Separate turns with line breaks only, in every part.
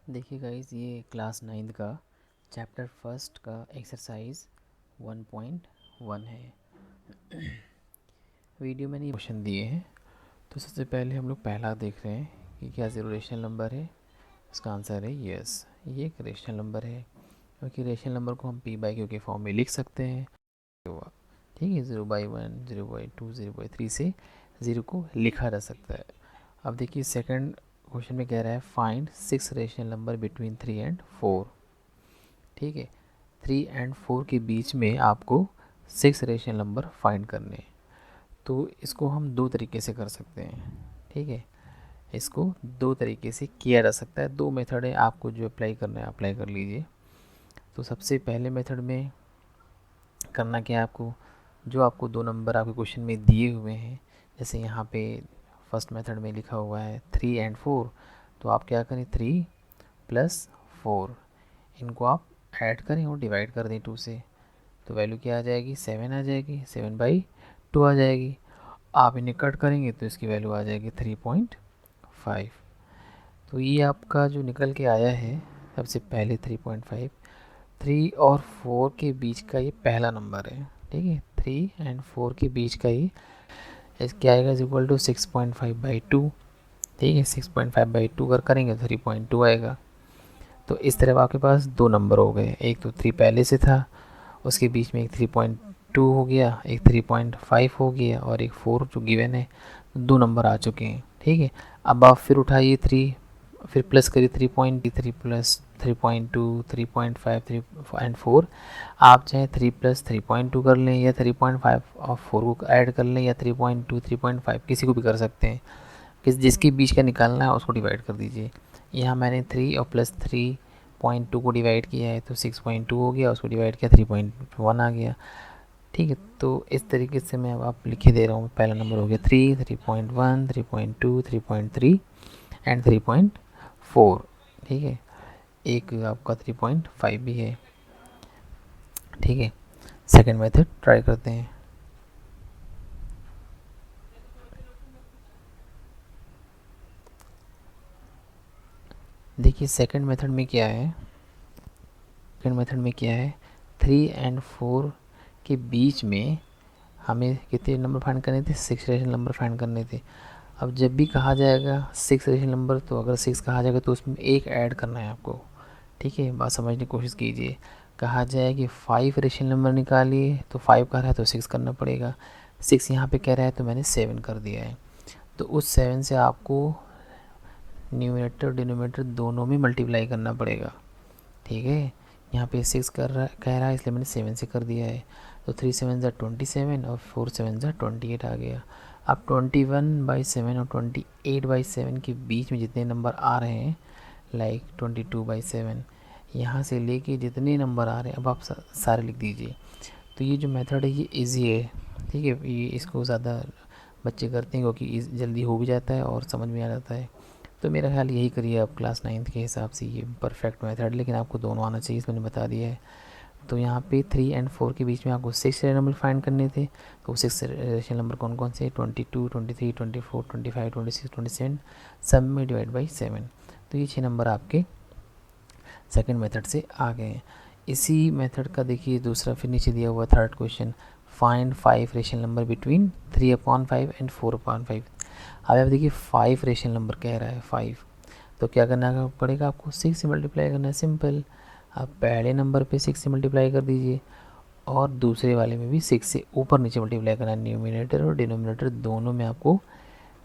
देखिए गाइस, ये class 9th का चैप्टर फर्स्ट का एक्सरसाइज 1.1 है। वीडियो में नहीं क्वेश्चन दिए हैं। तो सबसे पहले हम लोग पहला देख रहे हैं कि क्या ज़ीरो रेशनल नंबर है। इसका आंसर है यस, ये एक रेशनल नंबर है, क्योंकि रेशनल नंबर को हम पी बाई क्यू के फॉर्म में लिख सकते हैं। तो ठीक है, 0/1, 0/2, 0/3 से ज़ीरो को लिखा जा सकता है। अब देखिए सेकंड क्वेश्चन में कह रहा है find 6 rational number between 3 and 4। ठीक है, 3 एंड 4 के बीच में आपको 6 रेशनल नंबर फाइंड करने हैं। तो इसको हम दो तरीके से कर सकते हैं। ठीक है, इसको दो तरीके से किया जा सकता है। दो मेथड है, आपको जो अप्लाई करना है अप्लाई कर लीजिए। तो सबसे पहले मेथड में करना क्या है आपको, जो आपको दो नंबर आपके क्वेश्चन में दिए हुए हैं, जैसे यहाँ पे फर्स्ट मेथड में लिखा हुआ है 3 एंड 4, तो आप क्या करें 3 + 4, इनको आप ऐड करें और डिवाइड कर दें 2 से। तो वैल्यू क्या आ जाएगी, 7 आ जाएगी, 7/2 आ जाएगी। आप इन्हें कट करेंगे तो इसकी वैल्यू आ जाएगी 3.5। तो ये आपका जो निकल के आया है सबसे पहले 3.5, 3 और 4 के बीच का ये पहला नंबर है। ठीक है, 3 एंड 4 के बीच का ये क्या आएगा, = 6.5/2। ठीक है, 6.5/2 अगर करेंगे तो 3.2 आएगा। तो इस तरह आपके पास दो नंबर हो गए, एक तो 3 पहले से था, उसके बीच में एक 3.2 हो गया, एक 3.5 हो गया और एक 4 जो गिवन है। दो नंबर आ चुके हैं। ठीक है, अब आप फिर उठाइए 3, फिर प्लस करिए 3.3 + 3.2, 3.5, 3 एंड 4। आप चाहे 3 + 3.2 कर लें या 3.5 और 4 को ऐड कर लें, या 3.2, 3.5 किसी को भी कर सकते हैं। जिसके बीच का निकालना है उसको डिवाइड कर दीजिए। यहाँ मैंने 3 और +3.2 को डिवाइड किया है तो 6.2 हो गया, उसको डिवाइड किया 3.1 आ गया। ठीक है, तो इस तरीके से मैं अब आप लिखे दे रहा हूँ। पहला नंबर हो गया 3, 3.1, 3.2, 3.3 एंड 3.4। ठीक है, एक आपका 3.5 भी है। ठीक है, सेकंड मेथड ट्राई करते हैं। देखिए सेकंड मेथड में क्या है, सेकंड मेथड में क्या है, 3 एंड 4 के बीच में हमें कितने नंबर फाइंड करने थे, 6 रेशनल नंबर फाइंड करने थे। अब जब भी कहा जाएगा 6 रेशनल नंबर, तो अगर 6 कहा जाएगा तो उसमें एक ऐड करना है आपको। ठीक है, बात समझने की कोशिश कीजिए। कहा जाए कि 5 रेशनल नंबर निकालिए, तो 5 कर रहा है तो 6 करना पड़ेगा। 6 यहाँ पे कह रहा है तो मैंने 7 कर दिया है। तो उस 7 से आपको न्यूमरेटर और डिनोमिनेटर दोनों में मल्टीप्लाई करना पड़ेगा। ठीक है, यहाँ पे 6 कह रहा है इसलिए मैंने 7 से कर दिया है। तो 3 7 27 और 4 7 28 आ गया। अब 21/7 और 28/7 के बीच में जितने नंबर आ रहे हैं, लाइक 22/7, यहाँ से लेके जितने नंबर आ रहे हैं अब आप सारे लिख दीजिए। तो ये जो मेथड है ये इजी है। ठीक है, ये इसको ज़्यादा बच्चे करते हैं क्योंकि जल्दी हो भी जाता है और समझ में आ जाता है। तो मेरा ख्याल यही करिए आप क्लास 9th के हिसाब से, ये परफेक्ट मेथड, लेकिन आपको दोनों आना चाहिए, इसमें मैंने बता दिया है। तो यहाँ पे 3 एंड 4 के बीच में आपको 6 नंबर फाइंड करने थे। तो 6 रेशनल नंबर कौन कौन से, 22, 23, 24, 25, 26, 27, सब में डिवाइड बाई 7। तो ये 6 नंबर आपके सेकंड मेथड से आ गए हैं। इसी मेथड का देखिए दूसरा फिर नीचे दिया हुआ third question, find 5 rational number between 3/5 and 4/5। अब आप देखिए 5 रेशनल नंबर कह रहा है 5, तो क्या करना पड़ेगा आपको, 6 से मल्टीप्लाई करना है, सिंपल। आप पहले नंबर पे 6 से मल्टीप्लाई कर दीजिए और दूसरे वाले में भी 6 से ऊपर नीचे मल्टीप्लाई करना है। न्यूमिनेटर और डिनोमिनेटर दोनों में आपको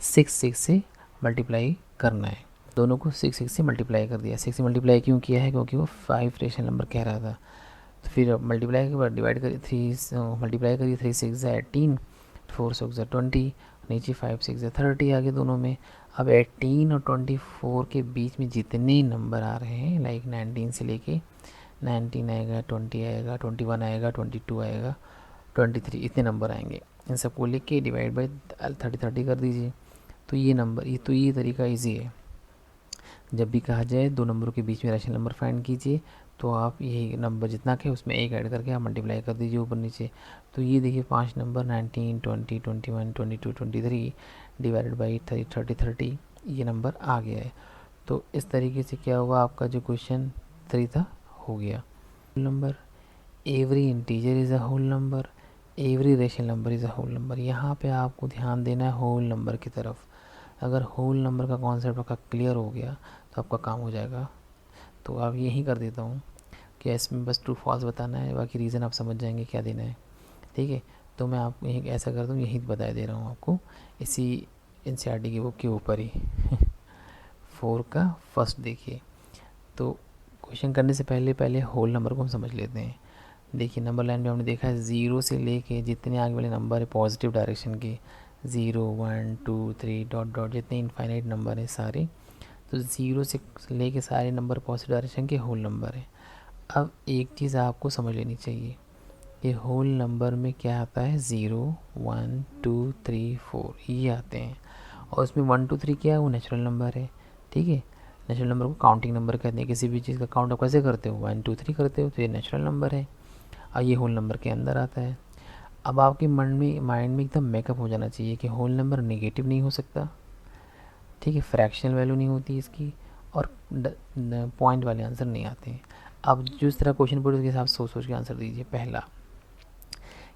6 से मल्टीप्लाई करना है। दोनों को 6 से मल्टीप्लाई कर दिया। 6 से मल्टीप्लाई क्यों किया है, क्योंकि वो 5 रेशनल नंबर कह रहा था। तो फिर मल्टीप्लाई के बाद डिवाइड करिए, 3 मल्टीप्लाई करिए, 3 6 18, 4 6 20, नीचे 5 6 30 आ गए दोनों में। अब 18 और 24 के बीच में जितने नंबर आ रहे हैं, लाइक 19 से लेके 19 आएगा, 20 आएगा, 21 आएगा, 22 आएगा, 23, इतने नंबर आएंगे। इन सबको लिख के डिवाइड बाई 30 कर दीजिए। तो ये नंबर, ये तरीका ईजी है। जब भी कहा जाए दो नंबरों के बीच में रेशनल नंबर फाइंड कीजिए, तो आप यही नंबर जितना के उसमें एक ऐड करके आप मल्टीप्लाई कर दीजिए ऊपर नीचे। तो ये देखिए 5 नंबर 19, 20, 21, 22, 23 डिवाइडेड बाई 30 30, ये नंबर आ गया है। तो इस तरीके से क्या होगा, आपका जो क्वेश्चन 3 था हो गया। Number, every integer is a whole number, every rational number is a whole number. यहाँ पे आपको ध्यान देना है होल नंबर की तरफ। अगर होल नंबर का कॉन्सेप्ट आपका क्लियर हो गया तो आपका काम हो जाएगा। तो आप यही कर देता हूँ कि इसमें बस ट्रू फॉल्स बताना है, बाकी रीज़न आप समझ जाएंगे क्या देना है, ठीक है। तो मैं आपको यही ऐसा करता हूँ, यही बता दे रहा हूँ आपको इसी एनसीईआरटी की बुक के ऊपर ही 4 का फर्स्ट देखिए। तो क्वेश्चन करने से पहले पहले होल नंबर को हम समझ लेते हैं। देखिए नंबर लाइन में हमने देखा है 0 से लेके जितने आगे वाले नंबर है पॉजिटिव डायरेक्शन के, 0 1 2 3 डॉट डॉट जितने इनफाइनाइट नंबर है सारे, तो 0 से लेके सारे नंबर पॉजिटिव डायरेक्शन के होल नंबर है। अब एक चीज़ आपको समझ लेनी चाहिए कि होल नंबर में क्या आता है, 0 1 2 3 4 ये आते हैं। और उसमें 1 2 3 क्या है, वो नेचुरल नंबर है, ठीक है। नेचुरल नंबर को काउंटिंग नंबर कहते हैं। किसी भी चीज़ का काउंट आप कैसे करते हो, 1 2 3 करते हो, तो ये नेचुरल नंबर है और ये होल नंबर के अंदर आता है। अब आपके माइंड में एकदम मेकअप हो जाना चाहिए कि होल नंबर नेगेटिव नहीं हो सकता, ठीक है, फ्रैक्शनल वैल्यू नहीं होती इसकी, और पॉइंट वाले आंसर नहीं आते हैं। अब जिस तरह क्वेश्चन पूछे उसके हिसाब से सोच सोच के आंसर दीजिए। पहला,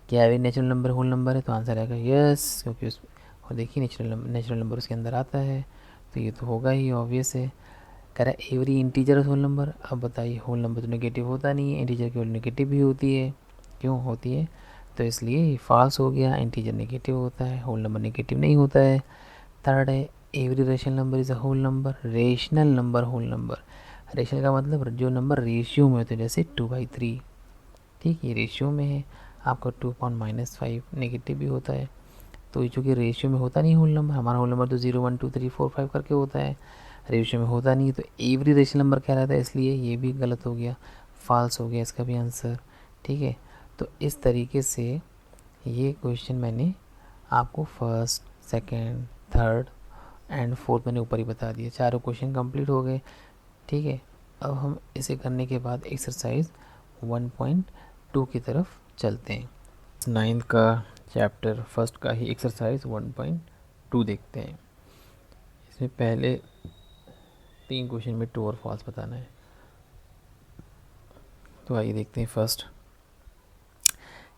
क्या है नेचुरल नंबर होल नंबर है, तो आंसर आएगा यस, क्योंकि उस, और देखिए नेचुरल नंबर उसके अंदर आता है, तो ये तो होगा ही, ऑब्वियस है। कह रहा है एवरी इंटीजर होल नंबर। अब बताइए होल नंबर तो नेगेटिव होता नहीं है, इंटीजर केवल नेगेटिव भी होती है, क्यों होती है, तो इसलिए फॉल्स हो गया, इंटीजर नेगेटिव होता है, होल नंबर नेगेटिव नहीं होता है। थर्ड है every rational number is a whole number, rational number whole number. Rational का मतलब जो नंबर रेशियो में होते हैं, जैसे 2/3, ठीक, ये रेशियो में है। आपका 2.-5 नेगेटिव भी होता है, तो ये चूँकि रेशियो में होता नहीं होल नंबर, हमारा होल नंबर तो 0 1 2 3 4 5 करके होता है, रेशियो में होता नहीं, तो एवरी रेशनल नंबर क्या रहता है, इसलिए ये भी गलत हो गया, फॉल्स हो गया इसका भी आंसर, ठीक है। तो इस तरीके से ये क्वेश्चन मैंने आपको first, second, third and fourth मैंने ऊपर ही बता दिया, चारों क्वेश्चन कंप्लीट हो गए, ठीक है। अब हम इसे करने के बाद एक्सरसाइज 1.2 की तरफ चलते हैं। 9th का चैप्टर फर्स्ट का ही एक्सरसाइज 1.2 देखते हैं। इसमें पहले 3 क्वेश्चन में ट्रू और फॉल्स बताना है। तो आइए देखते हैं। फर्स्ट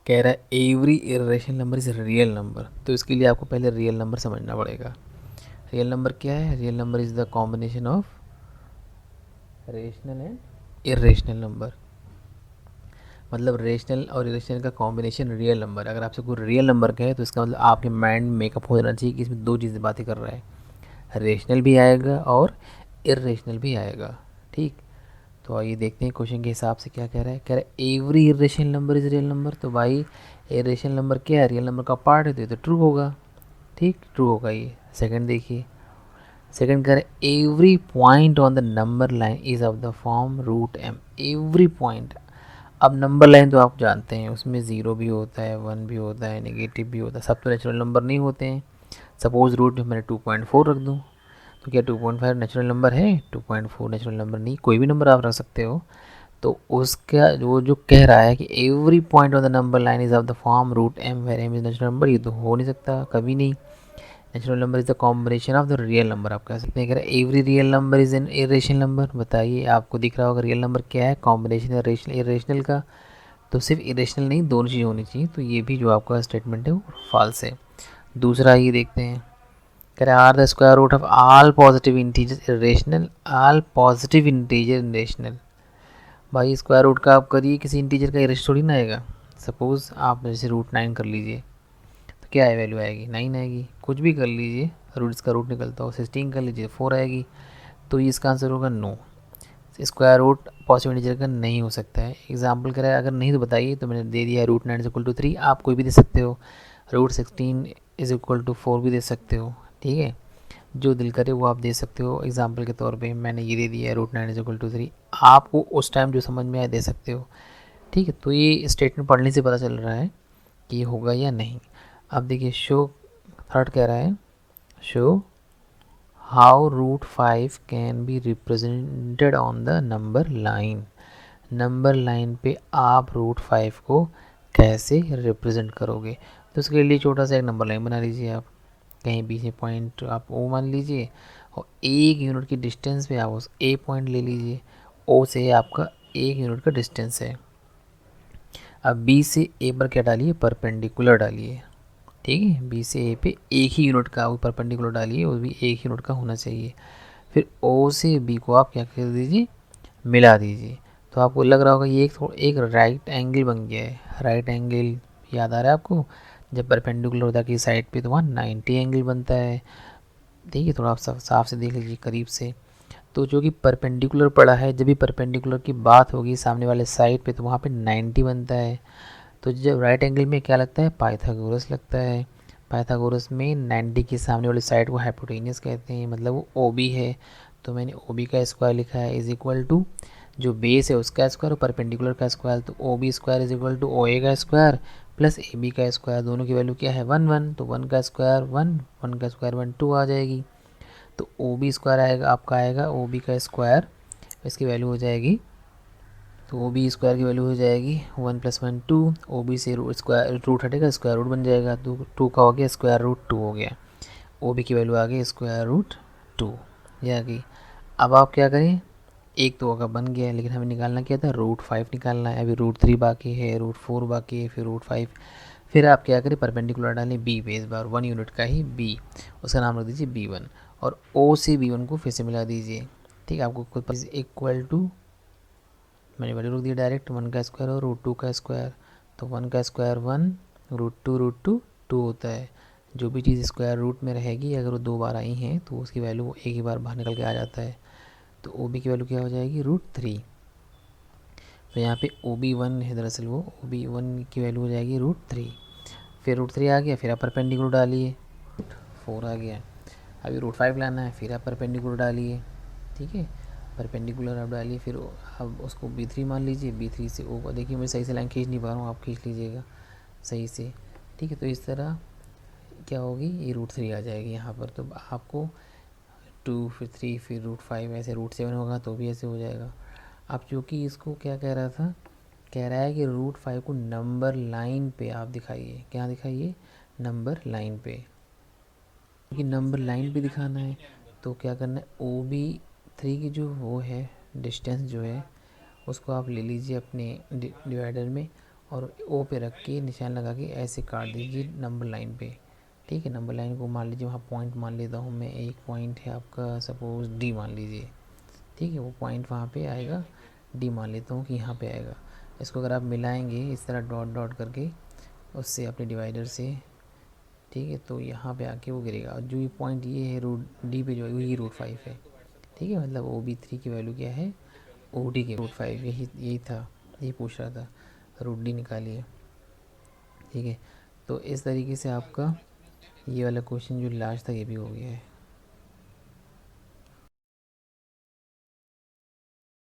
कह रहा है every irrational number is real number, तो इसके लिए आपको पहले रियल नंबर समझना पड़ेगा। रियल नंबर क्या है, real number is the combination of rational and irrational number, मतलब रेशनल और इरेशनल का कॉम्बिनेशन रियल नंबर। अगर आपसे कोई रियल नंबर कहे तो इसका मतलब आपके माइंड में मेकअप हो जाना चाहिए कि इसमें दो चीज़ें बातें कर रहा है, रेशनल भी आएगा और इरेशनल भी आएगा, ठीक। तो आइए देखते हैं क्वेश्चन के हिसाब से क्या कह रहा है। कह रहा है every irrational number is real number, तो भाई इरेशनल नंबर क्या है, रियल नंबर का पार्ट है, तो ये तो ट्रू होगा, ठीक, ट्रू होगा ये। सेकंड देखिए, सेकंड कह रहा है every point on the number line is of the form root M, every point. अब नंबर लाइन तो आप जानते हैं उसमें 0 भी होता है, 1 भी होता है, नेगेटिव भी होता है, सब तो नेचुरल नंबर नहीं होते हैं। सपोज़ रूट में मैंने 2.4 रख दूँ, तो क्या 2.5 नेचुरल नंबर है, 2.4 नेचुरल नंबर नहीं, कोई भी नंबर आप रख सकते हो। तो उसका जो कह रहा है कि every point on the number line is of the form root M where M is natural number, ये तो हो नहीं सकता कभी नहीं। Natural number is the combination of the real number, आप कह सकते हैं। कह रहे every real number is an irrational number, बताइए आपको दिख रहा होगा रियल नंबर क्या है, कॉम्बिनेशन है रेशनल इरेशनल का, तो सिर्फ इरेशनल नहीं दोनों चीज़ होनी चाहिए, तो ये भी जो आपका स्टेटमेंट है वो फॉल्स है। दूसरा ये देखते हैं, कह रहे are the square root of all positive integer irrational, all positive integer irrational. भाई स्क्वायर रूट का आप करिए, किसी इंटीजर का इरेशनल थोड़ी ना आएगा। सपोज़ आप जैसे रूट 9 कर लीजिए, तो क्या है वैल्यू आएगी, 9 आएगी। कुछ भी कर लीजिए, रूट इसका रूट निकलता हो, 16 कर लीजिए 4 आएगी, तो ये इसका आंसर होगा no. Square root positive integer का नहीं हो सकता है। एग्जाम्पल करें, अगर नहीं तो बताइए, तो मैंने दे दिया रूट 9 इज इक्वल टू 3, आप कोई भी दे सकते हो, रूट 16 इज इक्वल टू 4 भी दे सकते हो, ठीक है, जो दिल करे वो आप दे सकते हो। एग्जाम्पल के तौर पे मैंने ये दे दिया रूट 9 इज इक्वल टू 3, आपको उस टाइम जो समझ में आए दे सकते हो, ठीक है। तो ये स्टेटमेंट पढ़ने से पता चल रहा है कि ये होगा या नहीं। अब देखिए शो, थर्ड कह रहा है show how root 5 can be represented on the number line, number line पे आप रूट 5 को कैसे रिप्रेजेंट करोगे। तो उसके लिए छोटा सा एक नंबर लाइन बना लीजिए आप, कहीं बीच में पॉइंट आप ओ मान लीजिए, और 1 यूनिट की डिस्टेंस पे आप उस ए पॉइंट ले लीजिए, ओ से आपका 1 यूनिट का डिस्टेंस है। अब बी से ए पर क्या डालिए, परपेंडिकुलर डालिए, ठीक है। बी से ए पे 1 ही यूनिट का वो परपेंडिकुलर डालिए, वो भी 1 यूनिट का होना चाहिए। फिर ओ से बी को आप क्या कर दीजिए, मिला दीजिए। तो आपको लग रहा होगा ये एक राइट एंगल बन गया है। राइट एंगल याद आ रहा है आपको, जब परपेंडिकुलर होता है कि साइड पे तो वहाँ 90 एंगल बनता है। देखिए थोड़ा आप साफ से देख लीजिए करीब से। तो जो कि परपेंडिकुलर पड़ा है, जब भी परपेंडिकुलर की बात होगी सामने वाले साइड पे तो वहाँ पे 90 बनता है। तो जब राइट एंगल में क्या लगता है, पाइथागोरस लगता है। पाइथागोरस में 90 के सामने वाली साइड को हाइपोटेनियस कहते हैं, मतलब वो ओ बी है। तो मैंने ओ बी का स्क्वायर लिखा है इज इक्वल टू जो बेस है उसका स्क्वायर और परपेंडिकुलर का स्क्वायर। तो O B square is equal to O A का स्क्वायर प्लस ए बी का स्क्वायर। दोनों की वैल्यू क्या है, 1 1। तो 1 का स्क्वायर 1, 1 का स्क्वायर 1, 2 आ जाएगी। तो ओ बी स्क्वायर आएगा आपका, आएगा ओ बी का स्क्वायर, इसकी वैल्यू हो जाएगी, तो ओ बी स्क्वायर की वैल्यू हो जाएगी 1 + 1 2। ओ बी से स्क्वायर रूट हटेगा, स्क्वायर रूट बन जाएगा। तो 2 का हो गया स्क्वायर रूट 2 हो गया। ओ बी की वैल्यू आ गई स्क्वायर रूट 2, ये आ गई। अब आप क्या करें, एक तो होगा बन गया, लेकिन हमें निकालना क्या था, रूट 5 निकालना है। अभी रूट 3 बाकी है, रूट 4 बाकी है, फिर रूट 5। फिर आप क्या करें, परपेंडिकुलर डालें बी पे, इस बार 1 यूनिट का ही बी, उसका नाम रख दीजिए B1। और ओ से B1 को फिर से मिला दीजिए, ठीक है। आपको खुद इक्वल टू, मैंने वैल्यू रख दी डायरेक्ट, 1 का स्क्वायर और रूट 2 का स्क्वायर। तो 1 का स्क्वायर 1, रूट टू 2 होता है। जो भी चीज़ स्क्वायर रूट में रहेगी, अगर वो 2 बार आई हैं तो उसकी वैल्यू एक ही बार बाहर निकल के आ जाता है। तो ओ बी की वैल्यू क्या हो जाएगी, रूट 3। तो यहाँ पे ओ बी 1 है, दरअसल वो ओ बी 1 की वैल्यू हो जाएगी रूट 3। फिर रूट 3 आ गया, फिर आप परपेंडिकुलर डालिए, 4 आ गया। अभी रूट 5 लाना है, फिर आप परपेंडिकुलर डालिए, ठीक है। परपेंडिकुलर आप डालिए, फिर अब उसको B3 मान लीजिए। B3 से ओ, देखिए मैं सही से लाइन खींच नहीं पा रहा हूँ, आप खींच लीजिएगा सही से, ठीक है। तो इस तरह क्या होगी, ये रूट 3 आ जाएगी यहाँ पर। तो आपको 2 फिर 3 फिर रूट 5, ऐसे रूट 7 होगा तो भी ऐसे हो जाएगा। अब चूँकि इसको क्या कह रहा था, कह रहा है कि रूट 5 को नंबर लाइन पे आप दिखाइए, क्या दिखाइए, नंबर लाइन पे। क्योंकि नंबर लाइन पे दिखाना है तो क्या करना है, OB3 की जो वो है डिस्टेंस जो है उसको आप ले लीजिए अपने डिवाइडर में, और ओ पे रख के निशान लगा के ऐसे काट दीजिए नंबर लाइन पे, ठीक है। नंबर लाइन को मान लीजिए, वहाँ पॉइंट मान लेता हूँ मैं, एक पॉइंट है आपका सपोज़ D मान लीजिए, ठीक है। वो पॉइंट वहाँ पे आएगा, D मान लेता हूँ कि यहाँ पे आएगा। इसको अगर आप मिलाएंगे इस तरह डॉट डॉट करके उससे अपने डिवाइडर से, ठीक है, तो यहाँ पे आके वो गिरेगा। और जो ये पॉइंट ये है रूट D पे जो है ये रूट 5 है, ठीक है। मतलब OB3 की वैल्यू क्या है, OD के रूट 5, यही था, यही पूछ रहा था। रूट D निकालिए, ठीक है। तो इस तरीके से आपका ये वाला क्वेश्चन जो लास्ट था ये भी हो गया है।